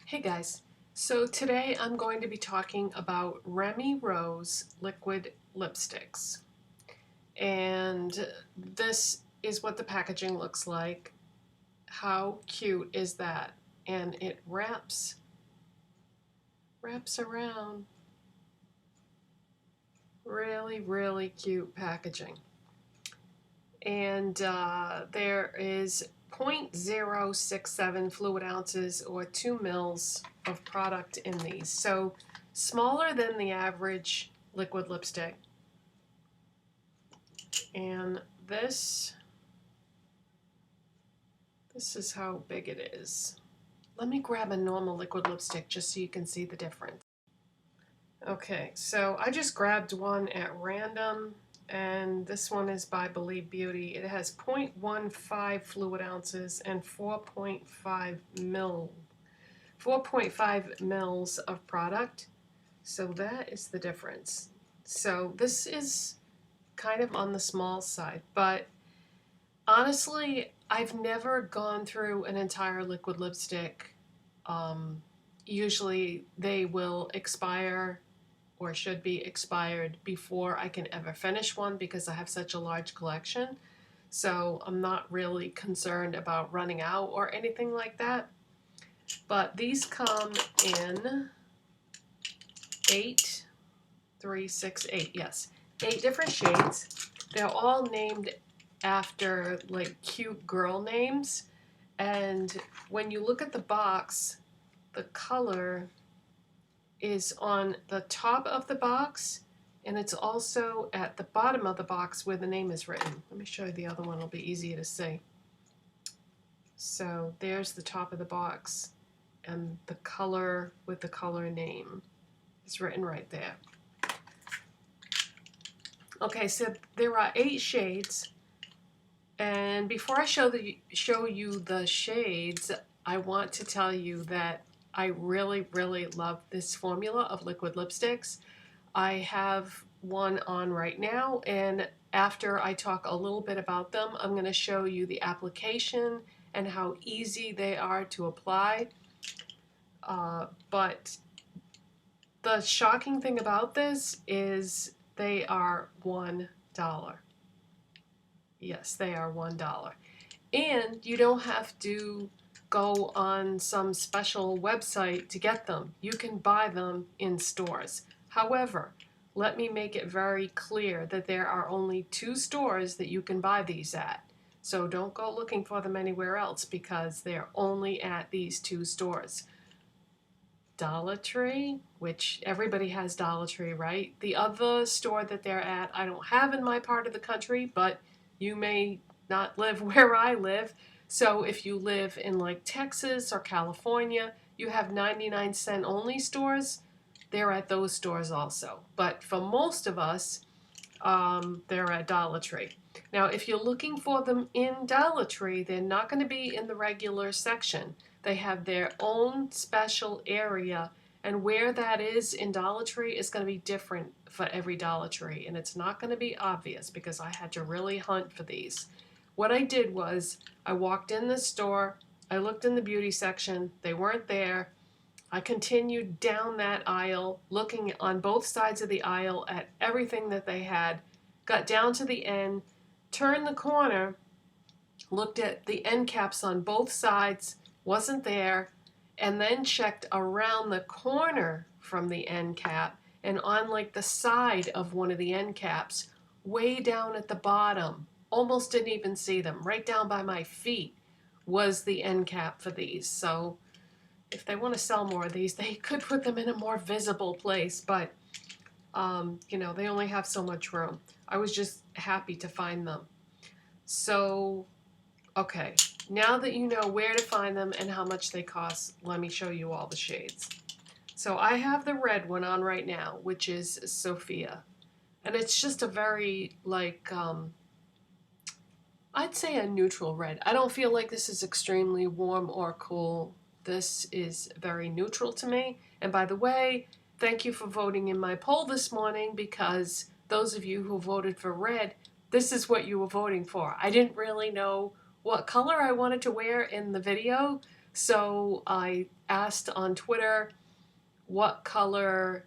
Hey guys, so today I'm going to be talking about Remi Rose liquid lipsticks, and this is what the packaging looks like. How cute is that? And it wraps around. Really cute packaging. And there is 0.067 fluid ounces or 2 mils of product in these. So smaller than the average liquid lipstick. And this is how big it is. Let me grab a normal liquid lipstick just so you can see the difference. Okay, so I just grabbed one at random, and this one is by Believe Beauty. It has 0.15 fluid ounces and 4.5 mils of product. So that is the difference. So this is kind of on the small side, but honestly, I've never gone through an entire liquid lipstick. Usually they will expire or should be expired before I can ever finish one because I have such a large collection. So I'm not really concerned about running out or anything like that. But these come in 8 different shades. They're all named after like cute girl names. And when you look at the box, the color is on the top of the box, and it's also at the bottom of the box where the name is written. Let me show you the other one, it'll be easier to see. So there's the top of the box, and the color with the color name is written right there. Okay, so there are 8 shades, and before I show you the shades, I want to tell you that I really love this formula of liquid lipsticks. I have one on right now, and after I talk a little bit about them, I'm going to show you the application and how easy they are to apply. But the shocking thing about this is they are $1. Yes, they are $1. And you don't have to go on some special website to get them. You can buy them in stores. However, let me make it very clear that there are only 2 stores that you can buy these at. So don't go looking for them anywhere else because they're only at these 2 stores. Dollar Tree, which everybody has Dollar Tree, right? The other store that they're at, I don't have in my part of the country, but you may not live where I live. So if you live in like Texas or California, you have 99-cent only stores. They're at those stores also. But for most of us, they're at Dollar Tree. Now, if you're looking for them in Dollar Tree, they're not going to be in the regular section. They have their own special area, and where that is in Dollar Tree is going to be different for every Dollar Tree, and it's not going to be obvious because I had to really hunt for these. What I did was I walked in the store, I looked in the beauty section, they weren't there. I continued down that aisle, looking on both sides of the aisle at everything that they had, got down to the end, turned the corner, looked at the end caps on both sides, wasn't there, and then checked around the corner from the end cap and on like the side of one of the end caps, way down at the bottom, almost didn't even see them, right down by my feet was the end cap for these. So if they want to sell more of these, they could put them in a more visible place, but you know, they only have so much room. I was just happy to find them. So, okay, now that you know where to find them and how much they cost, let me show you all the shades. So I have the red one on right now, which is Sophia. And it's just a very, like, I'd say a neutral red. I don't feel like this is extremely warm or cool. This is very neutral to me. And by the way, thank you for voting in my poll this morning, because those of you who voted for red, this is what you were voting for. I didn't really know what color I wanted to wear in the video, So I asked on Twitter, what color,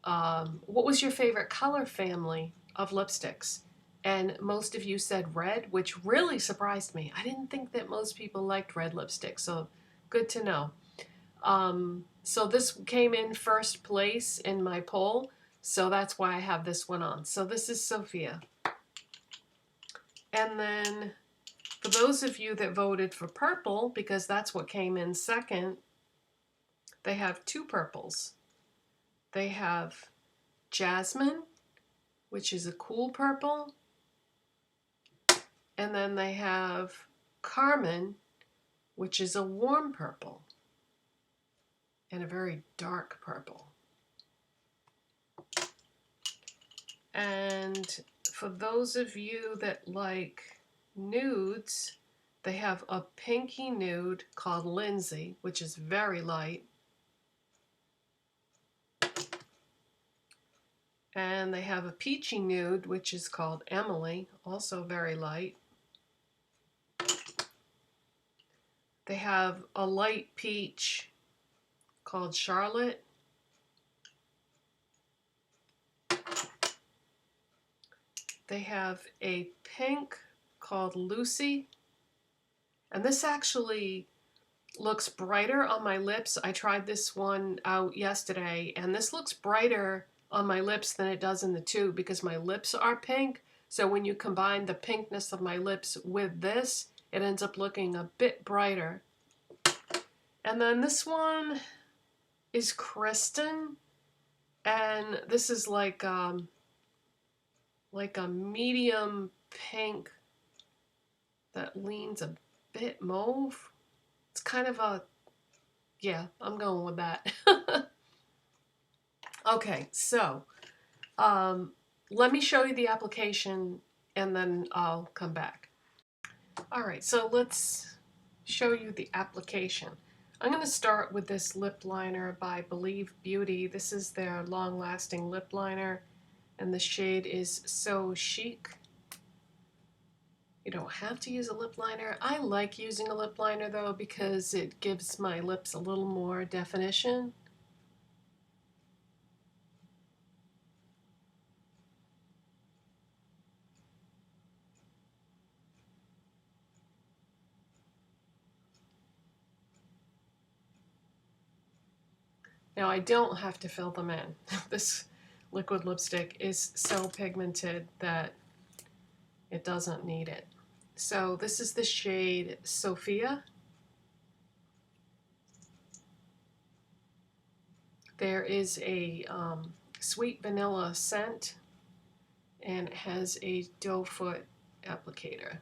what was your favorite color family of lipsticks? And most of you said red, which really surprised me. I didn't think that most people liked red lipstick, so good to know. So this came in first place in my poll, so that's why I have this one on. So this is Sophia. And then for those of you that voted for purple, because that's what came in second, they have two purples. They have Jasmine, which is a cool purple, and then they have Carmen, which is a warm purple and a very dark purple. And for those of you that like nudes, they have a pinky nude called Lindsay, which is very light. And they have a peachy nude, which is called Emily, also very light. They have a light peach called Charlotte. They have a pink called Lucy. And this actually looks brighter on my lips. I tried this one out yesterday, and this looks brighter on my lips than it does in the tube because my lips are pink. So when you combine the pinkness of my lips with this, it ends up looking a bit brighter. And then this one is Kristen, and this is like a medium pink that leans a bit mauve. It's kind of a, yeah, I'm going with that. Okay, so let me show you the application and then I'll come back. All right, so let's show you the application. I'm going to start with this lip liner by Believe Beauty. This is their long-lasting lip liner, and the shade is So Chic. You don't have to use a lip liner. I like using a lip liner though because it gives my lips a little more definition. Now I don't have to fill them in. This liquid lipstick is so pigmented that it doesn't need it. So this is the shade Sophia. There is a sweet vanilla scent, and it has a doe foot applicator.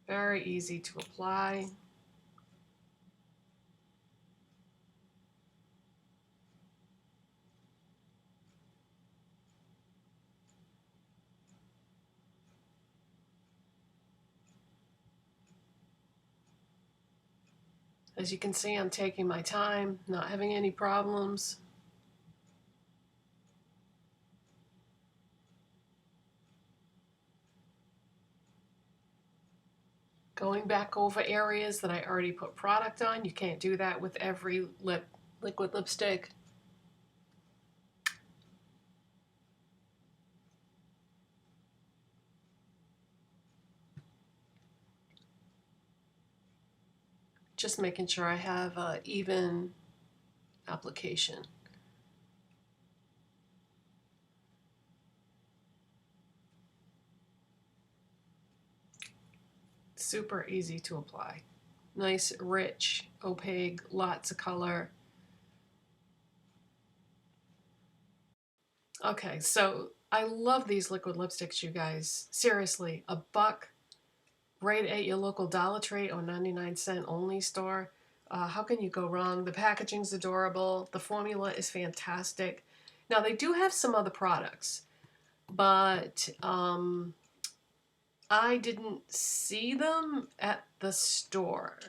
Very easy to apply. As you can see, I'm taking my time, not having any problems. Going back over areas that I already put product on. You can't do that with every liquid lipstick. Just making sure I have even application. Super easy to apply. Nice, rich, opaque, lots of color. Okay, so I love these liquid lipsticks, you guys. Seriously, $1 right at your local Dollar Tree or 99-cent only store. How can you go wrong? The packaging's adorable. The formula is fantastic. Now, they do have some other products, but I didn't see them at the store.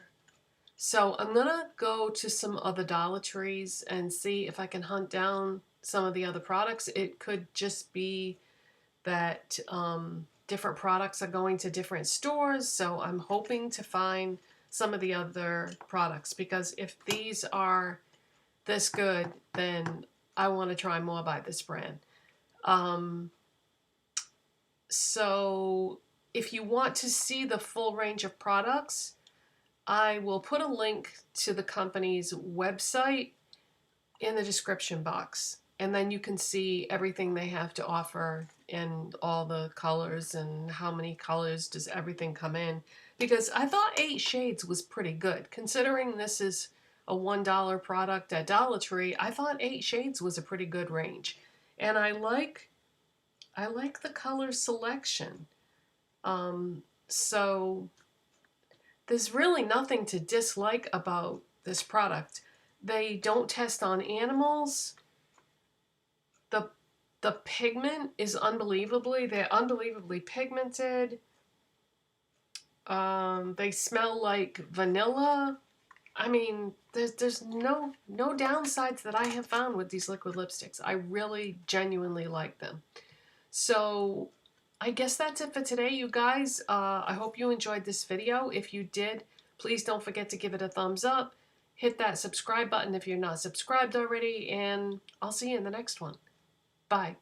So I'm gonna go to some other Dollar Trees and see if I can hunt down some of the other products. It could just be that different products are going to different stores, so I'm hoping to find some of the other products, because if these are this good, then I want to try more by this brand. So if you want to see the full range of products, I will put a link to the company's website in the description box. And then you can see everything they have to offer and all the colors and how many colors does everything come in. Because I thought 8 shades was pretty good. Considering this is a $1 product at Dollar Tree, I thought 8 shades was a pretty good range. And I like the color selection. So there's really nothing to dislike about this product. They don't test on animals. The pigment is they're unbelievably pigmented. They smell like vanilla. I mean, there's no downsides that I have found with these liquid lipsticks. I really genuinely like them. So I guess that's it for today, you guys. I hope you enjoyed this video. If you did, please don't forget to give it a thumbs up. Hit that subscribe button if you're not subscribed already, and I'll see you in the next one. Bye.